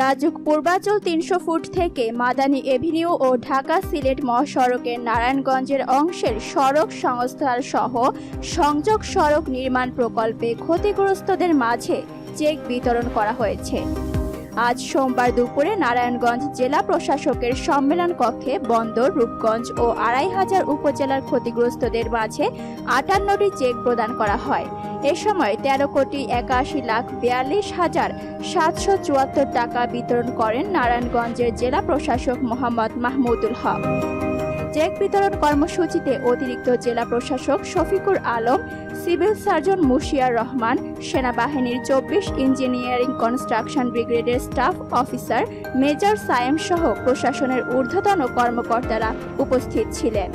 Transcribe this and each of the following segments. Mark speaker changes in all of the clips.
Speaker 1: RAJUK Purbachal ৩০০ foot থেকে Madani Avenue ও ঢাকা সিলেট মহাসড়কের নারায়ণগঞ্জের অংশের সড়ক সংস্কার সহ সংযোগ সড়ক নির্মাণ প্রকল্পে ক্ষতিগ্রস্তদের মাঝে চেক বিতরণ করা হয়েছে। আজ সোমবার দুপুরে নারায়ণগঞ্জ জেলা প্রশাসকের সম্মেলন কক্ষে বন্দর, রূপগঞ্জ ও ২৫০০ উপজেলার ক্ষতিগ্রস্তদের মাঝে ৫৮টি চেক প্রদান করা হয়। এ সময় ১৩,৮১,৪২,৭৭৪ টাকা বিতরণ করেন নারায়ণগঞ্জের জেলা প্রশাসক মোহাম্মদ মাহমুদুল হক। চেক বিতরণ কর্মসূচিতে অতিরিক্ত জেলা প্রশাসক শফিকুর আলম, সিভিল সার্জন মুশিয়ার রহমান, সেনাবাহিনীর ২৪ ইঞ্জিনিয়ারিং কনস্ট্রাকশন ব্রিগেডের স্টাফ অফিসার মেজর সায়েম সহ প্রশাসনের ঊর্ধ্বতন কর্মকর্তারা উপস্থিত ছিলেন।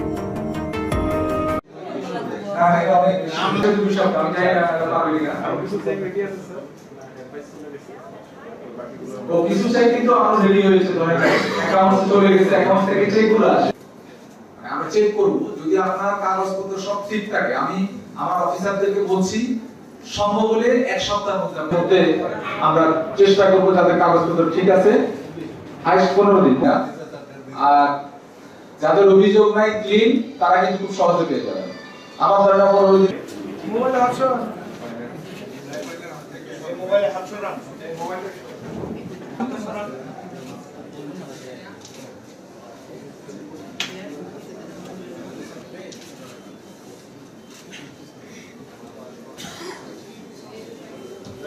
Speaker 2: কিছু সাইট কিন্তু আমার রেডি হয়েছে, ধরেন অ্যাকাউন্ট চলে গেছে, অ্যাকাউন্ট থেকে চেকগুলো আসে, আমরা চেক করব। যদি আপনার কাগজপত্র সব ঠিক থাকে, আমি আমার অফিসারদেরকে বলছি সম্ভব হলে এক সপ্তাহের মধ্যে আমরা চেষ্টা করব যাতে কাগজপত্র ঠিক আছে, হাইস্ট 15 দিন। আর যাদের অভিযোগ নাই, ক্লিন, তারা কিন্তু খুব সহজে পেয়ে যাবে। আমার ধারণা 15 দিন। মোবাইলে হাত সরান, মোবাইলে হাত সরান, মোবাইলে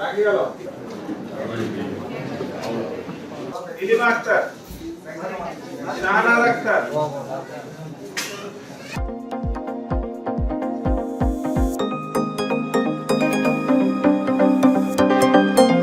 Speaker 2: রাখি গেল ইলিমা আক্তার, জাহানারা আক্তার।